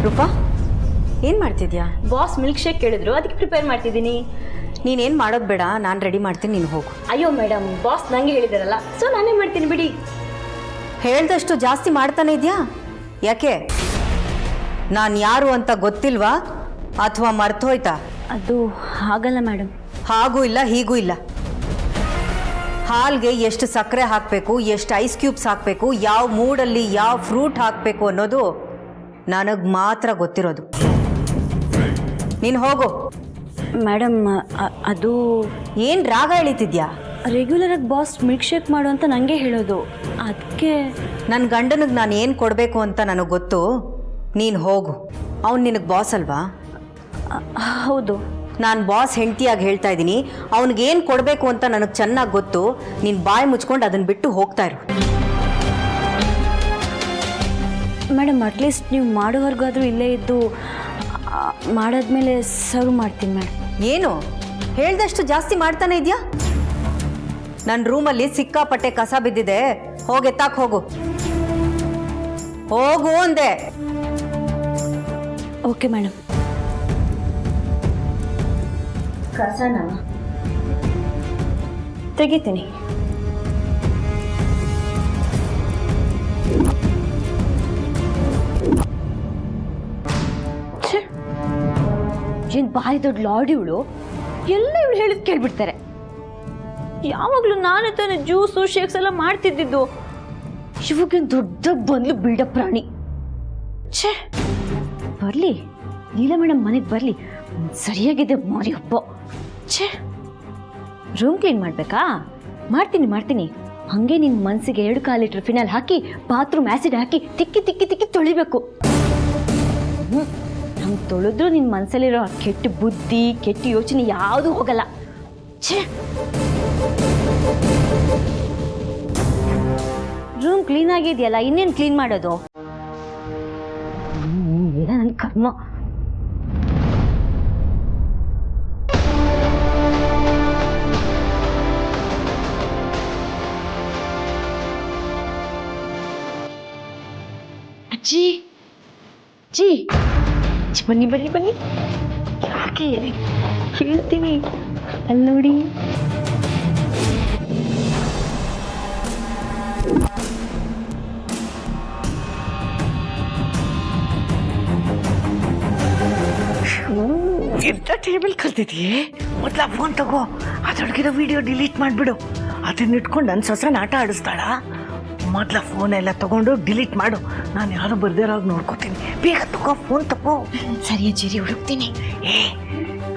ರೂಪಾ, ಏನು ಮಾಡ್ತಿದ್ಯಾ? Boss milk shake ಕೇಳಿದ್ರು, ಅದಕ್ಕೆ ಪ್ರಿಪೇರ್ ಮಾಡ್ತಿದ್ದೀನಿ. ನೀನೇನು ಮಾಡೋದು ಬೇಡ, ನಾನು ರೆಡಿ ಮಾಡ್ತೀನಿ, ನೀನು ಹೋಗು. ಅಯ್ಯೋ ಮೇಡಮ್, ಬಾಸ್ ನನಗೆ ಹೇಳಿದಾರಲ್ಲ, ಸೊ ನಾನೇ ಮಾಡ್ತೀನಿ ಬಿಡಿ. ಹೇಳ್ದಷ್ಟು ಜಾಸ್ತಿ ಮಾಡ್ತಾನೆ ಇದೆಯಾ? ಯಾಕೆ, ನಾನು ಯಾರು ಅಂತ ಗೊತ್ತಿಲ್ವಾ ಅಥವಾ ಮರ್ತೋಯ್ತಾ? ಅದು ಹಾಗಲ್ಲ ಮೇಡಮ್. ಹಾಗೂ ಇಲ್ಲ ಹೀಗೂ ಇಲ್ಲ. ಹಾಲ್ಗೆ ಎಷ್ಟು ಸಕ್ಕರೆ ಹಾಕಬೇಕು, ಎಷ್ಟು ಐಸ್ ಕ್ಯೂಬ್ಸ್ ಹಾಕಬೇಕು, ಯಾವ ಮೂಡಲ್ಲಿ ಯಾವ ಫ್ರೂಟ್ ಹಾಕಬೇಕು ಅನ್ನೋದು ನನಗೆ ಮಾತ್ರ ಗೊತ್ತಿರೋದು. ನೀನು ಹೋಗು. ಮೇಡಮ್, ಅದು ಏನು ರಾಗ ಎಳಿತಿದ್ಯಾ? ರೆಗ್ಯುಲರಾಗಿ ಬಾಸ್ ಮಿಲ್ಕ್ ಶೇಕ್ ಮಾಡು ಅಂತ ನನಗೆ ಹೇಳೋದು, ಅದಕ್ಕೆ. ನನ್ನ ಗಂಡನಿಗೆ ನಾನು ಏನು ಕೊಡಬೇಕು ಅಂತ ನನಗೆ ಗೊತ್ತು. ನೀನು ಹೋಗು. ಅವ್ನು ನಿನಗೆ ಬಾಸ್ ಅಲ್ವಾ? ಹೌದು. ನಾನು ಬಾಸ್ ಹೆಂಡತಿಯಾಗಿ ಹೇಳ್ತಾ ಇದ್ದೀನಿ. ಅವ್ನಿಗೇನು ಕೊಡಬೇಕು ಅಂತ ನನಗೆ ಚೆನ್ನಾಗಿ ಗೊತ್ತು. ನೀನು ಬಾಯಿ ಮುಚ್ಕೊಂಡು ಅದನ್ನು ಬಿಟ್ಟು ಹೋಗ್ತಾ ಇರು. ಮೇಡಮ್, ಅಟ್ಲೀಸ್ಟ್ ನೀವು ಮಾಡೋವರೆಗಾದರೂ ಇಲ್ಲೇ ಇದ್ದು ಮಾಡಾದ್ಮೇಲೆ ಸರ್ವ್ ಮಾಡ್ತೀನಿ ಮೇಡಮ್. ಏನು ಹೇಳ್ದಷ್ಟು ಜಾಸ್ತಿ ಮಾಡ್ತಾನೆ ಇದೆಯಾ? ನನ್ನ ರೂಮಲ್ಲಿ ಸಿಕ್ಕಾಪಟ್ಟೆ ಕಸ ಬಿದ್ದಿದೆ, ಹೋಗಿ ಎತ್ತಾಕ್ ಹೋಗು. ಹೋಗು ಅಂದೆ. Okay madam. ಕಸನ ತೆಗಿತೀನಿ. ಏನು ಭಾರಿ ದೊಡ್ಡ ಲಾಡಿ ಇವಳು, ಎಲ್ಲ ಇವಳು ಹೇಳಿದ್ ಕೇಳ್ಬಿಡ್ತಾರೆ. ಯಾವಾಗಲೂ ನಾನೇ ತಾನೇ ಜ್ಯೂಸು ಶೇಕ್ಸ್ ಎಲ್ಲ ಮಾಡ್ತಿದ್ದಿದ್ದು, ಇವಾಗೇನು ದೊಡ್ಡ ಬಂದ್ಲು ಬಿಲ್ಡ ಪ್ರಾಣಿ. ಛೇ, ಬರಲಿ ಲೀಲಾ ಮೇಡಮ್ ಮನೆಗೆ ಬರಲಿ, ಸರಿಯಾಗಿದೆ ಮಾರಿ ಹಬ್ಬ. ಛೇ, ರೂಮ್ ಕ್ಲೀನ್ ಮಾಡಬೇಕಾ? ಮಾಡ್ತೀನಿ. ಹಾಗೆ ನಿನ್ನ ಮನಸ್ಸಿಗೆ 2 ಲೀಟರ್ ಫಿನಾಲ್ ಹಾಕಿ ಬಾತ್ರೂಮ್ ಆ್ಯಸಿಡ್ ಹಾಕಿ ತಿಕ್ಕಿ ತಿಕ್ಕಿ ತಿಕ್ಕಿ ತೊಳಿಬೇಕು. ಹಂಗೆ ತೊಳೆದ್ರೂ ನಿನ್ನ ಮನಸ್ಸಲ್ಲಿರೋ ಕೆಟ್ಟ ಬುದ್ಧಿ, ಕೆಟ್ಟ ಯೋಚನೆ ಯಾವುದೂ ಹೋಗಲ್ಲ. ಛೇ, ರೂಮ್ ಕ್ಲೀನ್ ಆಗಿದೆಯಲ್ಲ, ಇನ್ನೇನು ಕ್ಲೀನ್ ಮಾಡೋದು? ನನ್ನ ಕರ್ಮ. ಅಜ್ಜಿ ಜಿ ಬನ್ನಿ ಬನ್ನಿ ಬನ್ನಿ. ಯಾಕೆ ಹೇಳ್ತೀನಿ, ಅಲ್ಲಿ ನೋಡಿ. ಎಂತ ಟೇಬಲ್ ಕಲ್ತಿದೆಯೇ? ಮೊದಲ ಫೋನ್ ತಗೋ, ಅದರೊಳಗಿರೋ ವಿಡಿಯೋ ಡಿಲೀಟ್ ಮಾಡಿಬಿಡು. ಅದನ್ನ ಇಟ್ಕೊಂಡು ನನ್ನ ಸೊಸೆನ ಆಟ ಆಡಿಸ್ತಾಳ. ಮೊದಲ ಫೋನ್ ಎಲ್ಲ ತಗೊಂಡು ಡಿಲೀಟ್ ಮಾಡು. ನಾನು ಯಾರು ಬರ್ದಿರೋವಾಗ ನೋಡ್ಕೋತೀನಿ. ಬೇಗ ತಗೋ, ಫೋನ್ ತಗೋ. ಸರಿ ಅಜ್ಜಿ, ಹುಡುಕ್ತೀನಿ.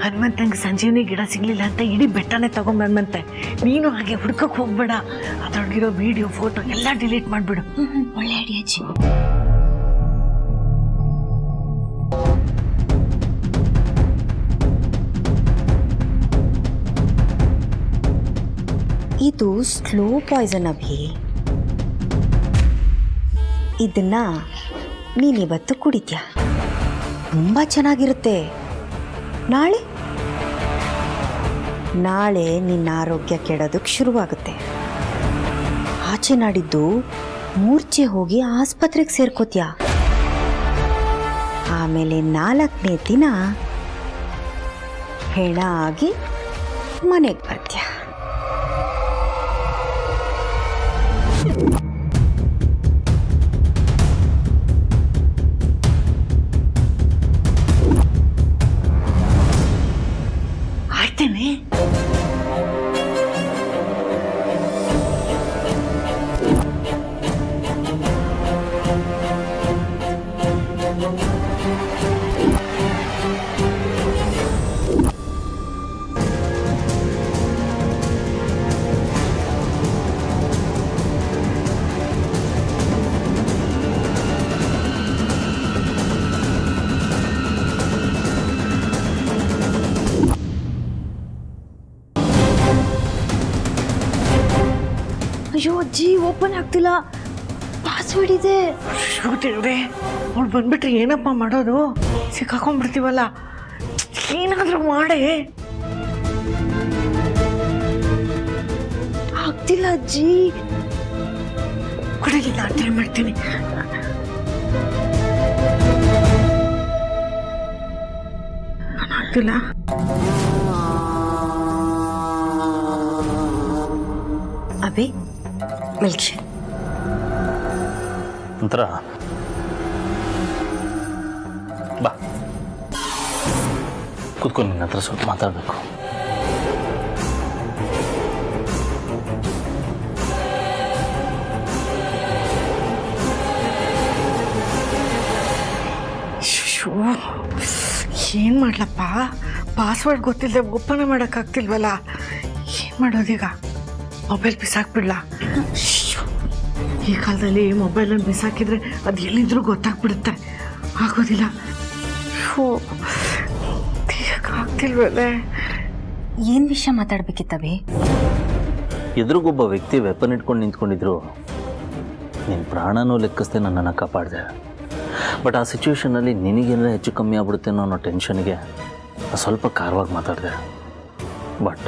ಹನುಮಂತಂಗೆ ಸಂಜೀವನಿ ಗಿಡ ಸಿಗ್ಲಿಲ್ಲ ಅಂತ ಇಡೀ ಬೆಟ್ಟನೇ ತಗೊಂಬಂದಂತೆ. ನೀನು ಹಾಗೆ ಹುಡ್ಕಕ್ಕೆ ಹೋಗ್ಬೇಡ. ಅದರೊಳಗಿರೋ ವಿಡಿಯೋ ಫೋಟೋ ಎಲ್ಲ ಡಿಲೀಟ್ ಮಾಡಿಬಿಡು. ಒಳ್ಳೆ ಐಡಿಯಾ ಅಜ್ಜಿ. ಇದು ಸ್ಲೋ ಪಾಯ್ಸನ್ ಅಭಿ. ಇದನ್ನ ನೀನಿವತ್ತು ಕುಡಿತ್ಯಾ, ತುಂಬ ಚೆನ್ನಾಗಿರುತ್ತೆ. ನಾಳೆ ನಿನ್ನ ಆರೋಗ್ಯ ಕೆಡೋದಕ್ಕೆ ಶುರುವಾಗುತ್ತೆ. ಆಚೆ ನಾಡಿದ್ದು ಮೂರ್ಛೆ ಹೋಗಿ ಆಸ್ಪತ್ರೆಗೆ ಸೇರ್ಕೋತ್ಯಾ. ಆಮೇಲೆ 4ನೇ ದಿನ ಹೆಣ ಆಗಿ ಮನೆಗೆ ಬರ್ತ್ಯಾ. ಆಯ್ತೇನೆ. ಅಯ್ಯೋ ಅಜ್ಜಿ, ಓಪನ್ ಆಗ್ತಿಲ್ಲ, ಪಾಸ್ವರ್ಡ್ ಇದೆ. ದೇವ್ರೆ, ಅವ್ಳು ಬಂದ್ಬಿಟ್ರೆ ಏನಪ್ಪ ಮಾಡೋದು? ಸಿಕ್ಕಾಕೊಂಡ್ಬಿಡ್ತೀವಲ್ಲ. ಏನಾದರೂ ಮಾಡೇ. ಆಗ್ತಿಲ್ಲ ಅಜ್ಜಿ. ಕೊಡಲಿಲ್ಲ, ಟ್ರೈ ಮಾಡ್ತೀನಿ. ಆಗ್ತಿಲ್ಲ. Abhi milk shake. ಒಂಥರ ಬಾ ಕೂತ್ಕೊಂಡು ನಿನ್ನ ಹತ್ರ ಸ್ವಲ್ಪ ಮಾತಾಡಬೇಕು. ಏನು ಮಾಡ್ಲಪ್ಪ, ಪಾಸ್ವರ್ಡ್ ಗೊತ್ತಿಲ್ಲದೆ ಓಪನ್ ಮಾಡೋಕ್ಕಾಗ್ತಿಲ್ವಲ್ಲ, ಏನು ಮಾಡೋದೀಗ? ಮೊಬೈಲ್ ಬಿಸಾಕ್ಬಿಡ್ಲಾ? ಈ ಕಾಲದಲ್ಲಿ ಮೊಬೈಲನ್ನು ಬಿಸಾಕಿದ್ರೆ ಅದು ಎಲ್ಲಿದ್ರೂ ಗೊತ್ತಾಗ್ಬಿಡುತ್ತೆ. ಆಗೋದಿಲ್ಲ. ಆಗ್ತಿಲ್ವಲ್ಲ. ಏನು ವಿಷಯ ಮಾತಾಡ್ಬೇಕಿತ್ತಭಿ? ಎದುರಿಗೊಬ್ಬ ವ್ಯಕ್ತಿ ವೆಪನ್ ಇಟ್ಕೊಂಡು ನಿಂತ್ಕೊಂಡಿದ್ರು, ನಿನ್ನ ಪ್ರಾಣನೂ ಲೆಕ್ಕಿಸ್ದೆ ನನ್ನನ್ನು ಕಾಪಾಡಿದೆ. ಬಟ್ ಆ ಸಿಚುವೇಷನಲ್ಲಿ ನಿನಗೇನಾರ ಹೆಚ್ಚು ಕಮ್ಮಿ ಆಗ್ಬಿಡುತ್ತೇನೋ ಅನ್ನೋ ಟೆನ್ಷನ್ಗೆ ಸ್ವಲ್ಪ ಖಾರವಾಗಿ ಮಾತಾಡಿದೆ. ಬಟ್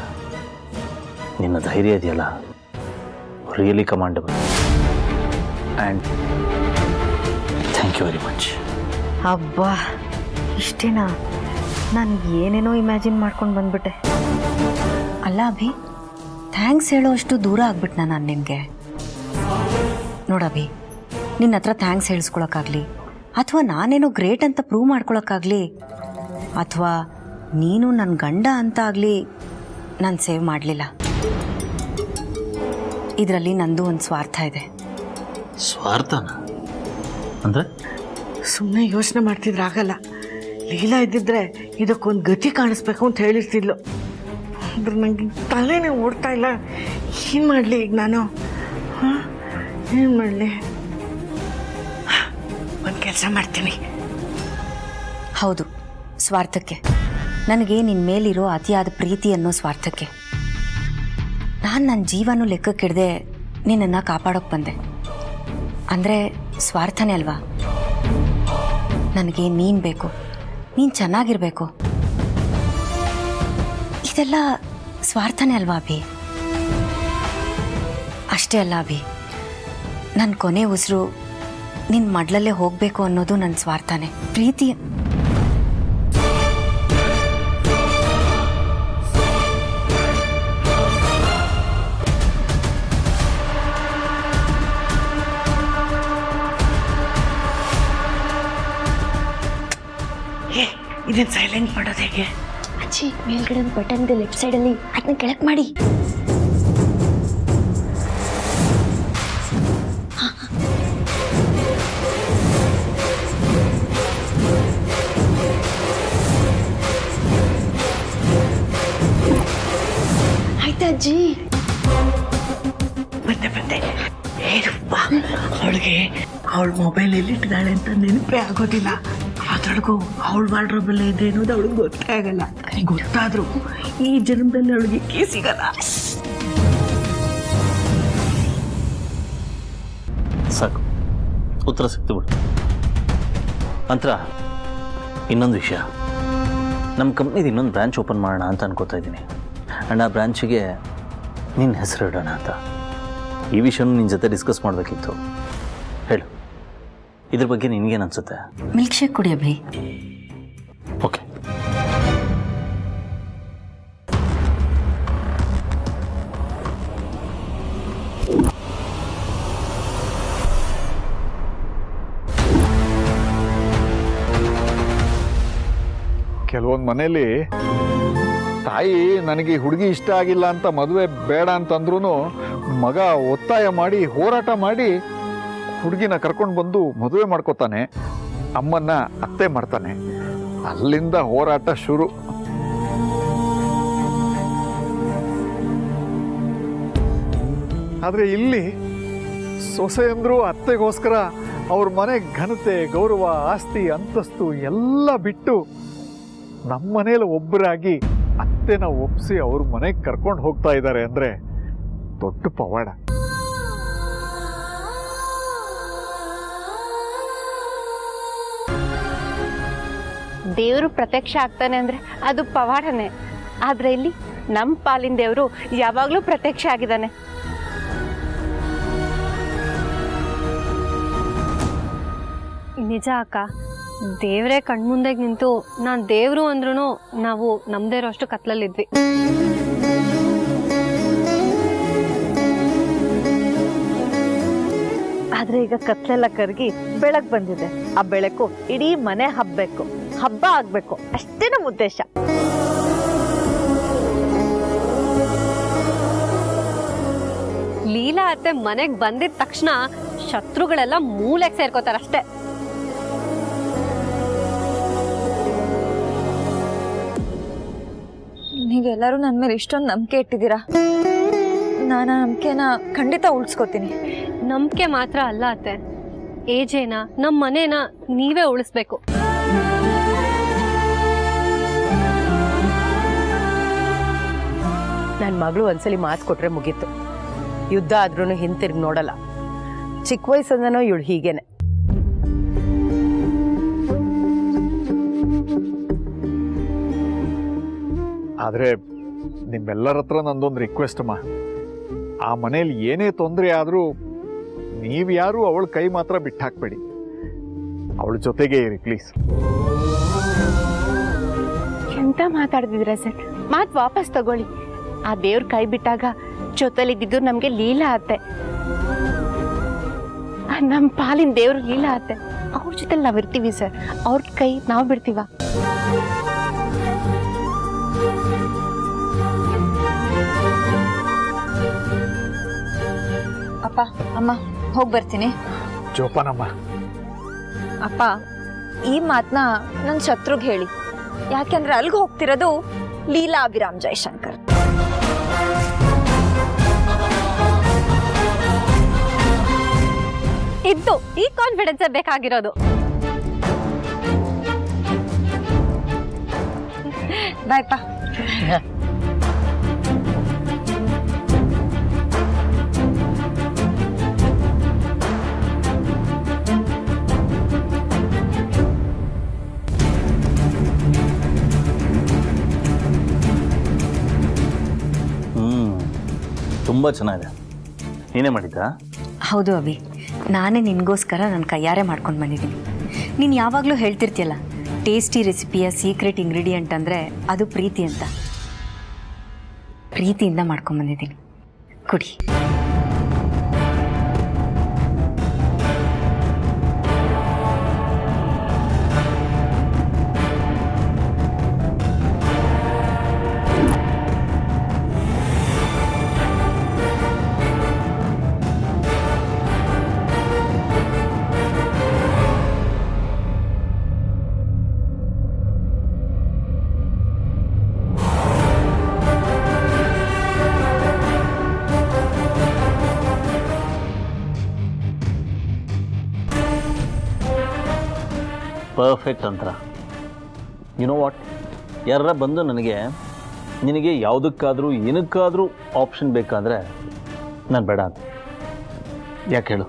ನಿನ್ನ ಧೈರ್ಯ ಇದೆಯಲ್ಲ, really commendable. And thank you very much. ಅಬ್ಬಾ, ಇಷ್ಟೇನಾ? ನಾನು ಏನೇನೋ ಇಮ್ಯಾಜಿನ್ ಮಾಡ್ಕೊಂಡು ಬಂದ್ಬಿಟ್ಟೆ. ಅಲ್ಲ ಅಭಿ, ಥ್ಯಾಂಕ್ಸ್ ಹೇಳೋ ಅಷ್ಟು ದೂರ ಆಗ್ಬಿಟ್ನಾ ನಾನು ನಿನಗೆ? ನೋಡಭಿ, ನಿನ್ನ ಹತ್ರ ಥ್ಯಾಂಕ್ಸ್ ಹೇಳಿಸ್ಕೊಳಕ್ಕಾಗಲಿ, ಅಥವಾ ನಾನೇನೋ ಗ್ರೇಟ್ ಅಂತ ಪ್ರೂವ್ ಮಾಡ್ಕೊಳಕ್ಕಾಗಲಿ, ಅಥವಾ ನೀನು ನನ್ನ ಗಂಡ ಅಂತ ಆಗಲಿ ನಾನು ಸೇವ್ ಮಾಡಲಿಲ್ಲ. ಇದರಲ್ಲಿ ನಂದು ಒಂದು ಸ್ವಾರ್ಥ ಇದೆ. ಸ್ವಾರ್ಥನ ಅಂದರೆ? ಸುಮ್ಮನೆ ಯೋಚನೆ ಮಾಡ್ತಿದ್ರೆ ಆಗಲ್ಲ. ಲೀಲಾ ಇದ್ದಿದ್ರೆ ಇದಕ್ಕೊಂದು ಗತಿ ಕಾಣಿಸ್ಬೇಕು ಅಂತ ಹೇಳಿರ್ತಿದ್ಲು. ಅಂದ್ರೆ ನನಗೆ ತಲೆನೇ ಓಡ್ತಾ ಇಲ್ಲ. ಏನು ಮಾಡಲಿ ಈಗ ನಾನು? ಏನು ಮಾಡಲಿ? ಒಂದು ಕೆಲಸ ಮಾಡ್ತೀನಿ. ಹೌದು, ಸ್ವಾರ್ಥಕ್ಕೆ. ನನಗೆ ನಿನ್ನ ಮೇಲಿರೋ ಅತಿಯಾದ ಪ್ರೀತಿ ಅನ್ನೋ ಸ್ವಾರ್ಥಕ್ಕೆ ನಾನು ನನ್ನ ಜೀವನೂ ಲೆಕ್ಕಕ್ಕಿಡದೆ ನಿನ್ನನ್ನು ಕಾಪಾಡೋಕೆ ಬಂದೆ. ಅಂದರೆ ಸ್ವಾರ್ಥನೇ ಅಲ್ವಾ? ನನಗೆ ನೀನು ಬೇಕು, ನೀನು ಚೆನ್ನಾಗಿರಬೇಕು, ಇದೆಲ್ಲ ಸ್ವಾರ್ಥನೇ ಅಲ್ವಾ ಅಭಿ? ಅಷ್ಟೇ ಅಲ್ಲ ಅಭಿ, ನನ್ನ ಕೊನೆ ಉಸಿರು ನಿನ್ನ ಮಡ್ಲಲ್ಲೇ ಹೋಗಬೇಕು ಅನ್ನೋದು ನನ್ನ ಸ್ವಾರ್ಥನೇ. ಪ್ರೀತಿ ಇದನ್ನು ಸೈಲೆಂಟ್ ಮಾಡೋದು ಹೇಗೆ? ಅಜ್ಜಿ, ಮೇಲ್ಗಡೆ ಒಂದು ಬಟನ್ ಇದೆ ಲೆಫ್ಟ್ ಸೈಡಲ್ಲಿ, ಅದನ್ನ ಕೆಳಕ್ಕೆ ಮಾಡಿ. ಆಯ್ತಾ ಅಜ್ಜಿ? ಬಂದೆ. ಏನಪ್ಪ, ಅವಳಿಗೆ ಅವಳ ಮೊಬೈಲ್ ಎಲ್ಲಿಟ್ಟಿದ್ದಾಳೆ ಅಂತ ನೆನಪೇ ಆಗೋದಿಲ್ಲ. ಅದ್ರೊಳಗೂ ಅವಳು ವಾರ್ಡ್ರೋಬಲ್ಲೇ ಇದೆ ಅನ್ನೋದು ಅವಳಿಗೆ ಗೊತ್ತೇ ಆಗಲ್ಲ. ಗೊತ್ತಾದರೂ ಈ ಜನ್ಮದಲ್ಲಿ ಅವಳಿಗೆ ಕೀ ಸಿಗಲ್ಲ. ಸಾಕು, ಉತ್ತರ ಸಿಕ್ತು ಬಿಡು. ನಂತರ ಇನ್ನೊಂದು ವಿಷಯ, ನಮ್ಮ ಕಂಪ್ನಿದು ಇನ್ನೊಂದು ಬ್ರ್ಯಾಂಚ್ ಓಪನ್ ಮಾಡೋಣ ಅಂತ ಅನ್ಕೋತಾ ಇದ್ದೀನಿ. ಆ್ಯಂಡ್ ಆ ಬ್ರ್ಯಾಂಚಿಗೆ ನಿನ್ನ ಹೆಸರು ಇಡೋಣ ಅಂತ. ಈ ವಿಷಯನೂ ನಿನ್ನ ಜೊತೆ ಡಿಸ್ಕಸ್ ಮಾಡಬೇಕಿತ್ತು. ಹೇಳು, ಇದ್ರ ಬಗ್ಗೆ ನಿನಗೇನು ಅನಿಸುತ್ತೆ? ಮಿಲ್ಕ್ ಶೇಕ್ ಕುಡಿ ಅಭಿ. ಓಕೆ. ಕೆಲವೊಂದು ಮನೇಲಿ ತಾಯಿ ನನಗೆ ಹುಡುಗಿ ಇಷ್ಟ ಆಗಿಲ್ಲ ಅಂತ ಮದುವೆ ಬೇಡ ಅಂತಂದ್ರೂ ಮಗ ಒತ್ತಾಯ ಮಾಡಿ ಹೋರಾಟ ಮಾಡಿ ಹುಡುಗಿನ ಕರ್ಕೊಂಡು ಬಂದು ಮದುವೆ ಮಾಡ್ಕೋತಾನೆ, ಅಮ್ಮನ್ನ ಅತ್ತೆ ಮಾಡ್ತಾನೆ. ಅಲ್ಲಿಂದ ಹೋರಾಟ ಶುರು. ಆದರೆ ಇಲ್ಲಿ ಸೊಸೆಯಂದ್ರು ಅತ್ತೆಗೋಸ್ಕರ ಅವ್ರ ಮನೆ ಘನತೆ, ಗೌರವ, ಆಸ್ತಿ, ಅಂತಸ್ತು ಎಲ್ಲ ಬಿಟ್ಟು ನಮ್ಮ ಮನೇಲಿ ಒಬ್ಬರಾಗಿ ಅತ್ತೆನ ಒಪ್ಪಿಸಿ ಅವ್ರ ಮನೆಗೆ ಕರ್ಕೊಂಡು ಹೋಗ್ತಾ ಇದ್ದಾರೆ ಅಂದರೆ ದೊಡ್ಡ ಪವಾಡ. ದೇವರು ಪ್ರತ್ಯಕ್ಷ ಆಗ್ತಾನೆ ಅಂದ್ರೆ ಅದು ಪವಾಡನೆ. ಆದ್ರೆ ಇಲ್ಲಿ ನಮ್ಮ ಪಾಲಿನ ದೇವರು ಯಾವಾಗಲೂ ಪ್ರತ್ಯಕ್ಷ ಆಗಿದ್ದಾನೆ. ನಿಜ ಅಕ್ಕ, ದೇವರೇ ಕಣ್ಮುಂದೆಗೆ ನಿಂತು ನಾನು ದೇವರು ಅಂದ್ರೂ ನಾವು ನಮ್ಮದೇ ಇರೋಷ್ಟು ಕತ್ಲಲ್ಲಿದ್ವಿ. ಆದ್ರೆ ಈಗ ಕತ್ಲೆಲ್ಲ ಕರಗಿ ಬೆಳಕು ಬಂದಿದೆ. ಆ ಬೆಳಕು ಇಡೀ ಮನೆ ಹಬ್ಬಬೇಕು, ಹಬ್ಬ ಆಗ್ಬೇಕು, ಅಷ್ಟೇ ನಮ್ಮ ಉದ್ದೇಶ. ಲೀಲಾ ಅತ್ತೆ ಮನೆಗೆ ಬಂದಿದ ತಕ್ಷಣ ಶತ್ರುಗಳೆಲ್ಲ ಮೂಲೆಗೆ ಸೇರ್ಕೋತಾರಷ್ಟೇ. ನೀವೆಲ್ಲರೂ ನನ್ನ ಮೇಲೆ ಇಷ್ಟೊಂದು ನಂಬಿಕೆ ಇಟ್ಟಿದ್ದೀರಾ. ನಾನು ಆ ನಂಬಿಕೆನ ಖಂಡಿತ ಉಳಿಸ್ಕೋತೀನಿ. ನಂಬಿಕೆ ಮಾತ್ರ ಅಲ್ಲ ಅತ್ತೆ, ಏಜೇನ ನಮ್ಮ ಮನೇನ ನೀವೇ ಉಳಿಸ್ಬೇಕು. ನನ್ನ ಮಗಳು ಒಂದ್ಸಲಿ ಮಾತು ಕೊಟ್ರೆ ಮುಗೀತು. ಯುದ್ಧ ಆದ್ರೂ ಹಿಂತಿರುಗಿ ನೋಡಲ್ಲ. ಚಿಕ್ಕ ವಯಸ್ಸಂದನೋ ಇವಳು ಹೀಗೇನೆ. ಆದರೆ ನಿಮ್ಮೆಲ್ಲರ ಹತ್ರ ನಂದೊಂದು ರಿಕ್ವೆಸ್ಟ್ ಅಮ್ಮ. ಆ ಮನೇಲಿ ಏನೇ ತೊಂದರೆ ಆದರೂ ನೀವು ಯಾರು ಅವಳ ಕೈ ಮಾತ್ರ ಬಿಟ್ಟು ಹಾಕ್ಬೇಡಿ. ಅವಳ ಜೊತೆಗೆ ಇರಿ ಪ್ಲೀಸ್. ಎಂತ ಮಾತಾಡ್ತಿದ್ರ ಸರ್? ಮಾತು ವಾಪಸ್ ತಗೊಳ್ಳಿ. ಆ ದೇವ್ರ ಕೈ ಬಿಟ್ಟಾಗ ಜೊತೆಲಿದ್ದಿದ್ದು ನಮ್ಗೆ ಲೀಲಾ ಅತ್ತೆ. ನಮ್ಮ ಪಾಲಿನ ದೇವ್ರು ಲೀಲಾ ಅತ್ತೆ. ಅವ್ರ ಜೊತೆಲಿ ನಾವ್ ಇರ್ತೀವಿ ಸರ್. ಅವ್ರ ಕೈ ನಾವು ಬಿಡ್ತೀವ? ಅಪ್ಪ ಅಮ್ಮ ಹೋಗಿ ಬರ್ತೀನಿ. ಜೋಪಾನಮ್ಮ. ಅಪ್ಪ ಈ ಮಾತನ್ನ ನನ್ನ ಶತ್ರುಗೆ ಹೇಳಿ. ಯಾಕೆಂದ್ರೆ ಅಲ್ಲಿಗೆ ಹೋಗ್ತಿರೋದು ಲೀಲಾ ಅಭಿರಾಮ್ ಜಯಶಂಕರ್. ಇದ್ದು ಈ ಕಾನ್ಫಿಡೆನ್ಸ್ ಬೇಕಾಗಿರೋದು. ಬಾಯ್ಪಾ. ತುಂಬ ಚೆನ್ನಾಗಿದೆ. ನೀನೇ ಮಾಡಿದ್ದಾ? ಹೌದು ಅಭಿ, ನಾನೇ ನಿನಗೋಸ್ಕರ ನನ್ನ ಕೈಯಾರೆ ಮಾಡ್ಕೊಂಡು ಬಂದಿದ್ದೀನಿ. ನೀನು ಯಾವಾಗಲೂ ಹೇಳ್ತಿರ್ತೀಯಲ್ಲ, ಟೇಸ್ಟಿ ರೆಸಿಪಿಯ ಸೀಕ್ರೆಟ್ ಇಂಗ್ರೀಡಿಯೆಂಟ್ ಅಂದರೆ ಅದು ಪ್ರೀತಿ ಅಂತ. ಪ್ರೀತಿಯಿಂದ ಮಾಡ್ಕೊಂಬಂದಿದ್ದೀನಿ, ಕುಡಿ. ಪರ್ಫೆಕ್ಟ್ ಅಂತರ. ಯು ನೋ ವಾಟ್, ಯಾರ ಬಂದು ನಿನಗೆ ಯಾವುದಕ್ಕಾದರೂ ಏನಕ್ಕಾದರೂ ಆಪ್ಷನ್ ಬೇಕಾದರೆ ನಾನು ಬೇಡ ಅಂತ ಯಾಕೆ ಹೇಳು?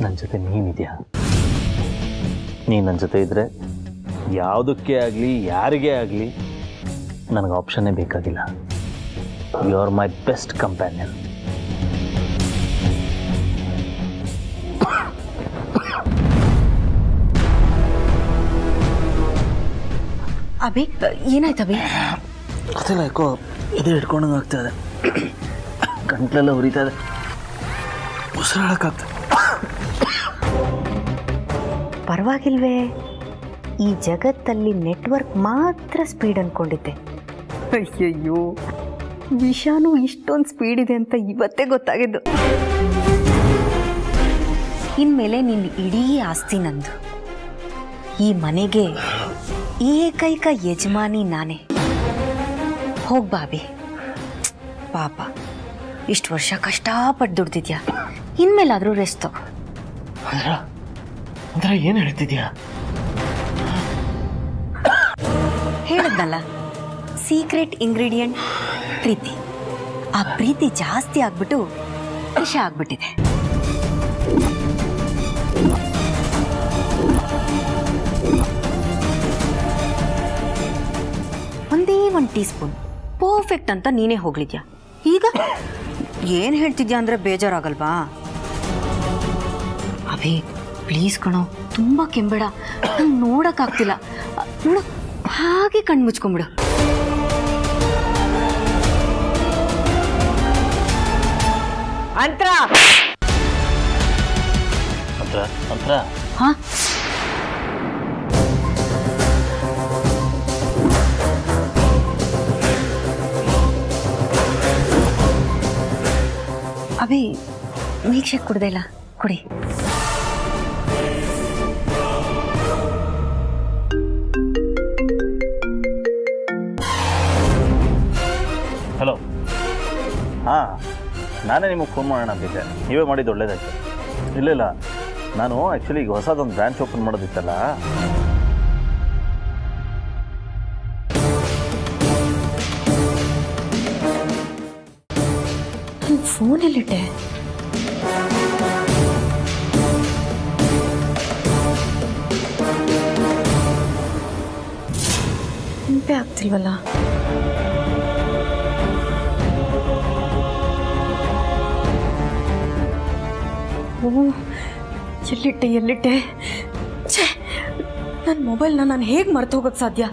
ನನ್ನ ಜೊತೆ ನೀನಿದೆಯಾ? ನೀನು ನನ್ನ ಜೊತೆ ಇದ್ದರೆ ಯಾವುದಕ್ಕೆ ಆಗಲಿ ಯಾರಿಗೇ ಆಗಲಿ ನನಗೆ ಆಪ್ಷನ್ನೇ ಬೇಕಾಗಿಲ್ಲ. You are my best companion. Abhi, ಏನಾಯ್ತು ಅಭಿ? ಅದೆಲ್ಲ ಯಾಕೋ ಎದೆ ಹಿಡ್ಕೊಂಡಂಗೆ ಆಗ್ತಾ ಇದೆ, ಗಂಟ್ಲೆಲ್ಲ ಉರಿತಾ ಇದೆ, ಉಸಿರಾಡಕ್ಕಾಗ್ತದೆ. ಪರವಾಗಿಲ್ವೇ? ಈ ಜಗತ್ತಲ್ಲಿ ನೆಟ್ವರ್ಕ್ ಮಾತ್ರ ಸ್ಪೀಡ್ ಅಂದ್ಕೊಂಡಿದ್ದೆ. ಅಯ್ಯಯ್ಯೋ, ವಿಷಾನು ಇಷ್ಟೊಂದು ಸ್ಪೀಡ್ ಇದೆ ಅಂತ ಇವತ್ತೇ ಗೊತ್ತಾಗಿದ್ದು. ಇನ್ಮೇಲೆ ನಿನ್ನ ಇಡೀ ಆಸ್ತಿ ನಂದು. ಈ ಮನೆಗೆ ಏಕೈಕ ಯಜಮಾನಿ ನಾನೇ. ಹೋಗ್ಬಾಬಿ, ಪಾಪ ಇಷ್ಟು ವರ್ಷ ಕಷ್ಟಪಟ್ಟು ದುಡ್ದಿದ್ಯಾ, ಇನ್ಮೇಲಾದರೂ ರೆಸ್ಟ್ ತಗೋ. ಅಂದ್ರೆ ಏನು ಹೇಳ್ತಿದ್ಯಾ? ಹೇಳಿದ್ನಲ್ಲ, ಸೀಕ್ರೆಟ್ ಇಂಗ್ರೀಡಿಯೆಂಟ್ ಪ್ರೀತಿ. ಆ ಪ್ರೀತಿ ಜಾಸ್ತಿ ಆಗ್ಬಿಟ್ಟು ವಿಷ ಆಗ್ಬಿಟ್ಟಿದೆ. ಒಂದೇ 1 ಟೀ ಸ್ಪೂನ್ ಪರ್ಫೆಕ್ಟ್ ಅಂತ ನೀನೇ ಹೋಗ್ಲಿದ್ಯಾ. ಈಗ ಏನು ಹೇಳ್ತಿದ್ಯಾ ಅಂದರೆ ಬೇಜಾರಾಗಲ್ವಾ? ಅಭಿ, ಪ್ಲೀಸ್ ಕಣೋ, ತುಂಬ ಕೆಂಬೇಡ, ನಂಗೆ ನೋಡೋಕ್ಕಾಗ್ತಿಲ್ಲ. ನೋಡು, ಹಾಗೆ ಕಣ್ಣು ಮುಚ್ಕೊಂಬಿಡು. ಅಂತ್ರ ಮಂತ್ರ ಮಂತ್ರ ಹಾಂ, ಅಭಿ ಮಿಲ್ಕ್ ಶೇಕ್ ಕುಡ್ದೆ ಇಲ್ಲ, ಕುಡಿ. ಹಲೋ, ಹಾಂ, ನಾನೇ ನಿಮಗೆ ಫೋನ್ ಮಾಡೋಣ ಅಂತಿದ್ದೆ, ನೀವೇ ಮಾಡಿದ್ದು ಒಳ್ಳೇದಾಯ್ತು. ಇಲ್ಲ, ನಾನು ಆ್ಯಕ್ಚುಲಿ ಈಗ ಹೊಸದೊಂದು ಬ್ರ್ಯಾಂಚ್ ಓಪನ್ ಮಾಡೋದಿತ್ತಲ್ಲ, ಫೋನಲ್ಲಿಟ್ಟೆ. ನೆನಪೇ ಆಗ್ತಿಲ್ವಲ್ಲ. ಓ, ಎಲ್ಲಿಟ್ಟೆ ಛೇ, ನನ್ನ ಮೊಬೈಲ್ನ ನಾನು ಹೇಗೆ ಮರ್ತು ಹೋಗೋಕ್ಕೆ ಸಾಧ್ಯ?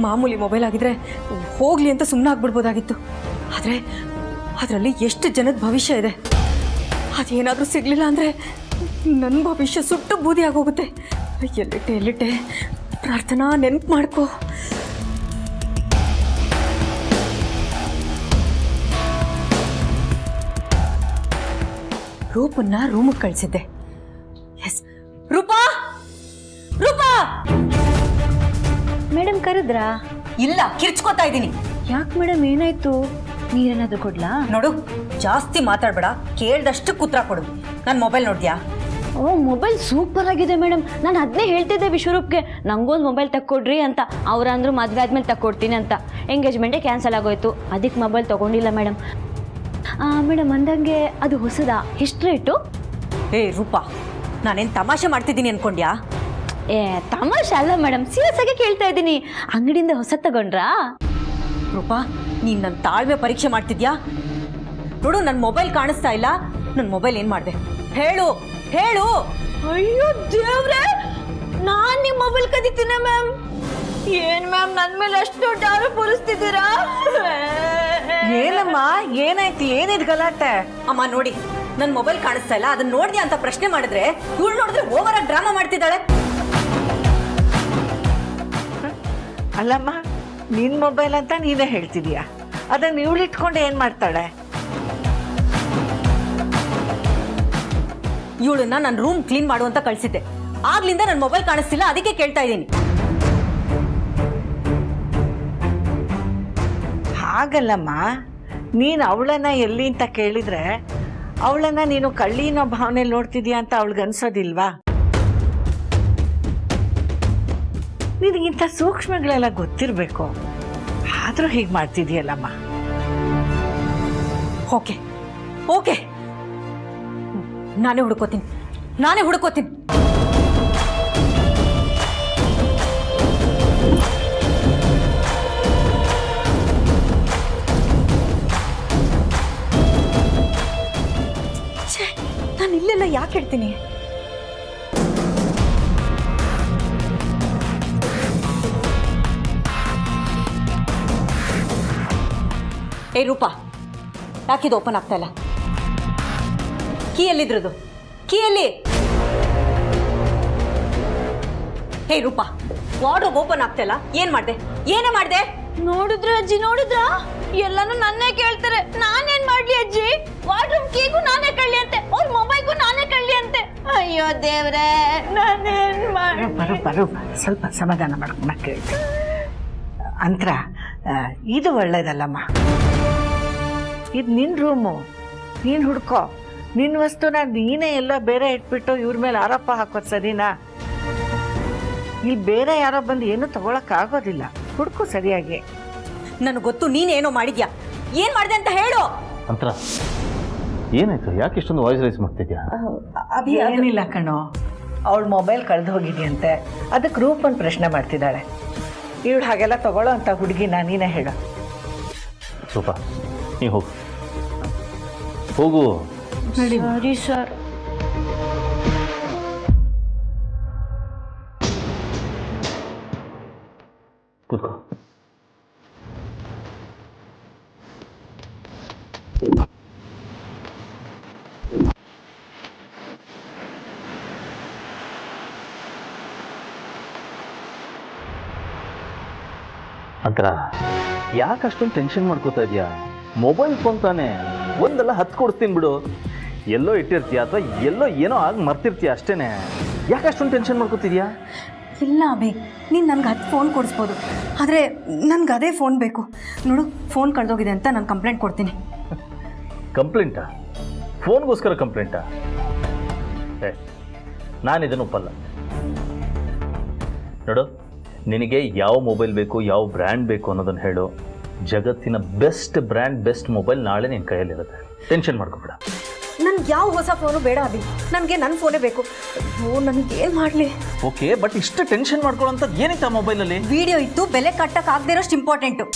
ಮಾಮೂಲಿ ಮೊಬೈಲ್ ಆಗಿದ್ರೆ ಹೋಗಲಿ ಅಂತ ಸುಮ್ಮನೆ ಆಗ್ಬಿಡ್ಬೋದಾಗಿತ್ತು. ಆದರೆ ಅದರಲ್ಲಿ ಎಷ್ಟು ಜನದ ಭವಿಷ್ಯ ಇದೆ. ಅದೇನಾದರೂ ಸಿಗಲಿಲ್ಲ ಅಂದರೆ ನನ್ನ ಭವಿಷ್ಯ ಸುಟ್ಟು ಬೂದಿ ಆಗೋಗುತ್ತೆ. ಎಲ್ಲಿಟ್ಟೆ ಪ್ರಾರ್ಥನಾ, ನೆನಪು ಮಾಡ್ಕೋ. ರೂಪನ್ನ ರೂಮಿಗೆ ಕಳಿಸಿದ್ದೆ. ಎಸ್, ರೂಪಾ ಮೇಡಮ್ ಕರೆದ್ರಾ? ಇಲ್ಲ, ಕಿರ್ಚ್ಕೋತಾ ಇದ್ದೀನಿ. ಯಾಕೆ ಮೇಡಮ್, ಏನಾಯ್ತು? ನೀರೇನಾದರೂ ಕೊಡ್ಲಾ? ನೋಡು, ಜಾಸ್ತಿ ಮಾತಾಡ್ಬೇಡ, ಕೇಳ್ದಷ್ಟು ಕುತ್ರ ಕೊಡು. ನನ್ನ ಮೊಬೈಲ್ ನೋಡ್ದ್ಯಾ? ಓ, ಮೊಬೈಲ್ ಸೂಪರ್ ಆಗಿದೆ ಮೇಡಮ್. ನಾನು ಅದನ್ನೇ ಹೇಳ್ತಿದ್ದೆ ವಿಶ್ವರೂಪ್ಗೆ, ನಂಗೊಂದು ಮೊಬೈಲ್ ತಕ್ಕೊಡ್ರಿ ಅಂತ. ಅವ್ರಂದ್ರು ಮದುವೆ ಆದ್ಮೇಲೆ ತಕ್ಕೊಡ್ತೀನಿ ಅಂತ. ಎಂಗೇಜ್ಮೆಂಟೇ ಕ್ಯಾನ್ಸಲ್ ಆಗೋಯ್ತು, ಅದಕ್ಕೆ ಮೊಬೈಲ್ ತೊಗೊಂಡಿಲ್ಲ ಮೇಡಮ್. ಮೇಡಮ್ ಅಂದಂಗೆ ಅದು ಹೊಸದಾ? ಎಷ್ಟು ರೇಟು? ಏ ರೂಪಾ, ನಾನೇನು ತಮಾಷೆ ಮಾಡ್ತಿದ್ದೀನಿ ಅನ್ಕೊಂಡ್ಯಾ? ತಮಾಷೆ ಅಲ್ಲ ಮೇಡಮ್, ಸೀರಿಯಸ್ ಆಗಿ ಕೇಳ್ತಾ ಇದ್ದೀನಿ. ಅಂಗಡಿಯಿಂದ ಹೊಸ ತಗೊಂಡ್ರಾ? ರೂಪಾ, ನೀನು ನನ್ನ ತಾಳ್ಮೆ ಪರೀಕ್ಷೆ ಮಾಡ್ತಿದ್ಯಾ? ನೋಡು, ನನ್ನ ಮೊಬೈಲ್ ಕಾಣಿಸ್ತಾ ಇಲ್ಲ. ನನ್ನ ಮೊಬೈಲ್ ಏನು ಮಾಡಿದೆ ಹೇಳು. ಅಯ್ಯೋ ದೇವ್ರೆ, ನಾನು ನಿಮ್ಮ ಮೊಬೈಲ್ ಕದೀತೀನಿ ಮ್ಯಾಮ್. ಏನ್ ಮ್ಯಾಮ್, ನನ್ನ ಮೇಲೆ ಅಷ್ಟು ದೊಡ್ಡ ಆರೋಪ ಹೊರಿಸ್ತಿದ್ದೀರಾ? ಏನಮ್ಮ, ಏನಾಯ್ತು? ಏನಿದ್ ಗಲಾಟೆ? ಅಮ್ಮ ನೋಡಿ, ನನ್ನ ಮೊಬೈಲ್ ಕಾಣಿಸ್ತಾ ಇಲ್ಲ, ಅದನ್ನ ನೋಡ್ದ್ಯಾ ಅಂತ ಪ್ರಶ್ನೆ ಮಾಡಿದ್ರೆ ಇವಳು ನೋಡಿದ್ರೆ ಓವರ್ ಆಗಿ ಡ್ರಾಮಾ ಮಾಡ್ತಿದ್ದಾಳೆ. ಅಲ್ಲಮ್ಮ, ನಿನ್ ಮೊಬೈಲ್ ಅಂತ ನೀನೇ ಹೇಳ್ತಿದೀಯ, ಅದನ್ನ ಇವಳು ಇಟ್ಕೊಂಡು ಏನ್ ಮಾಡ್ತಾಳೆ? ಇವಳನ್ನ ನನ್ನ ರೂಮ್ ಕ್ಲೀನ್ ಮಾಡು ಅಂತ ಕಳ್ಸಿದ್ದೆ. ಆಗ್ಲಿಂದ ನನ್ನ ಮೊಬೈಲ್ ಕಾಣಿಸ್ತಿಲ್ಲ, ಅದಕ್ಕೆ ಕೇಳ್ತಾ ಇದ್ದೀನಿ. ಹಾಗಲ್ಲಮ್ಮ, ನೀನು ಅವಳನ್ನ ಎಲ್ಲಿ ಅಂತ ಕೇಳಿದ್ರೆ ಅವಳನ್ನ ನೀನು ಕಳ್ಳಿನೋ ಭಾವನೆಯಲ್ಲಿ ನೋಡ್ತಿದ್ಯಾ ಅಂತ ಅವಳಿಗೆ ಅನ್ಸೋದಿಲ್ವಾ? ನಿನಗಿಂತ ಸೂಕ್ಷ್ಮಗಳೆಲ್ಲ ಗೊತ್ತಿರಬೇಕು, ಆದರೂ ಹೀಗೆ ಮಾಡ್ತಿದ್ಯಲ್ಲಮ್ಮ. ಓಕೆ, ನಾನೇ ಹುಡ್ಕೋತೀನಿ. ನಾನು ಇಲ್ಲೆಲ್ಲ ಯಾಕೆ ಹೇಳ್ತೀನಿ? ಏ ರೂಪಾ, ಯಾಕಿದು ಓಪನ್ ಆಗ್ತಾ ಇಲ್ಲ? ಕೀ ಎಲ್ಲಿದ್ರದು? ಕೀ ಎಲ್ಲಿ? ಹೇ ರೂಪಾ, ವಾರ್ಡ್ರೋಬ್ ಓಪನ್ ಆಗ್ತಾ ಇಲ್ಲ, ಏನೇ ಮಾಡ್ದೆ? ನೋಡಿದ್ರ ಅಜ್ಜಿ, ನೋಡಿದ್ರ? ಎಲ್ಲಾನು ನನ್ನೇ ಕೇಳ್ತಾರೆ. ನಾನೇನ್ ಮಾಡ್ಲಿ ಅಜ್ಜಿ? ವಾರ್ಡ್ರೂಮ್ ಕೀಗೂ ನಾನೇ ಕಳ್ಳಿ ಅಂತೆ, ಅವ್ರ ಮೊಬೈಲ್ಗೂ ನಾನೇ ಕಳ್ಳಿ ಅಂತೆ. ಅಯ್ಯೋ ದೇವ್ರೆ, ನಾನೇನ್ ಮಾಡಿ? ಬರು, ಸ್ವಲ್ಪ ಸಮಾಧಾನ ಮಾಡ್ಕೊಂಡ ಕೇಳ್ತೀನಿ. ಅಂತರ, ಇದು ಒಳ್ಳೇದಲ್ಲಮ್ಮ. ಇದು ನಿನ್ನ ರೂಮು, ನೀನು ಹುಡ್ಕೋ. ನಿನ್ನ ವಸ್ತುನ ನೀನೇ ಎಲ್ಲ ಬೇರೆ ಇಟ್ಬಿಟ್ಟು ಇವ್ರ ಮೇಲೆ ಆರೋಪ ಹಾಕೋದು ಸರಿನಾ? ಇಲ್ಲಿ ಬೇರೆ ಯಾರೋ ಬಂದು ಏನೂ ತಗೊಳಕ್ಕಾಗೋದಿಲ್ಲ. ಹುಡ್ಕು ಸರಿಯಾಗಿ. ನನಗೆ ಗೊತ್ತು ನೀನೇನೋ ಮಾಡಿದ್ಯಾ. ಏನು ಮಾಡಿದೆ ಅಂತ ಹೇಳು. ಅಂತರ, ಏನಾಯ್ತು? ಯಾಕೆ ಇಷ್ಟೊಂದು ವಾಯ್ಸ್ ರೈಸ್ ಮಾಡ್ತಿದ್ಯಾ? ಏನಿಲ್ಲ ಕಣೋ, ಅವಳ ಮೊಬೈಲ್ ಕಳೆದು ಹೋಗಿದೆಯಂತೆ, ಅದಕ್ಕೆ ರೂಪನ್ ಪ್ರಶ್ನೆ ಮಾಡ್ತಿದ್ದಾಳೆ. ಇವಳು ಹಾಗೆಲ್ಲ ತಗೊಳ್ಳೋ ಅಂತ ಹುಡುಗಿನ ನೀನೇ ಹೇಳು. ರೂಪ, ನೀ ಹೋಗು. ಸರಿ ಸರ್. ಕೂತ್ಕೋ. ಅಂತರ ಯಾಕೆ ಅಷ್ಟೊಂದು ಟೆನ್ಷನ್ ಮಾಡ್ಕೋತಾ ಇದೆಯಾ? ಮೊಬೈಲ್ ಫೋನ್ ತಾನೇ, ಒಂದಲ್ಲ 10 ಕೊಡಿಸ್ತೀನಿ ಬಿಡು. ಎಲ್ಲೋ ಇಟ್ಟಿರ್ತೀಯ ಅಥವಾ ಎಲ್ಲೋ ಏನೋ ಆಗಿ ಮರ್ತಿರ್ತೀಯ ಅಷ್ಟೇನೆ. ಯಾಕೆ ಅಷ್ಟೊಂದು ಟೆನ್ಷನ್ ಮಾಡ್ಕೋತಿದ್ಯಾ? ಇಲ್ಲ ಅಭಿ, ನೀನು ನನಗೆ 10 ಫೋನ್ ಕೊಡಿಸ್ಬೋದು, ಆದರೆ ನನಗೆ ಅದೇ ಫೋನ್ ಬೇಕು. ನೋಡು, ಫೋನ್ ಕಳೆದೋಗಿದೆ ಅಂತ ನಾನು ಕಂಪ್ಲೇಂಟ್ ಕೊಡ್ತೀನಿ. ಕಂಪ್ಲೇಂಟಾ? ಫೋನ್ಗೋಸ್ಕರ ಕಂಪ್ಲೇಂಟಾ? ನಾನಿದನ್ನು ಒಪ್ಪಲ್ಲ. ನೋಡು, ನಿನಗೆ ಯಾವ ಮೊಬೈಲ್ ಬೇಕು, ಯಾವ ಬ್ರ್ಯಾಂಡ್ ಬೇಕು ಅನ್ನೋದನ್ನು ಹೇಳು. ಜಗತ್ತಿನ ಬೆಸ್ಟ್ ಬ್ರ್ಯಾಂಡ್, ಬೆಸ್ಟ್ ಮೊಬೈಲ್ ನಾಳೆ ನಿನ್ನ ಕೈಯಲ್ಲಿರುತ್ತೆ. ಟೆನ್ಷನ್ ಮಾಡ್ಕೋಬೇಡ. ನನಗೆ ಯಾವ ಹೊಸ ಫೋನು ಬೇಡ ಅಭಿ, ನನಗೆ ನನ್ನ ಫೋನೇ ಬೇಕು. ಓ, ನನಗೇನು ಮಾಡಲಿ? ಓಕೆ, ಬಟ್ ಇಷ್ಟು ಟೆನ್ಷನ್ ಮಾಡ್ಕೊಳ್ಳೋಂಥದ್ದು ಏನಿತ್ತು ಆ ಮೊಬೈಲಲ್ಲಿ? ವಿಡಿಯೋ ಇತ್ತು, ಬೆಲೆ ಕಟ್ಟಕ್ಕಾಗದೇ ಇರೋಷ್ಟು ಇಂಪಾರ್ಟೆಂಟು.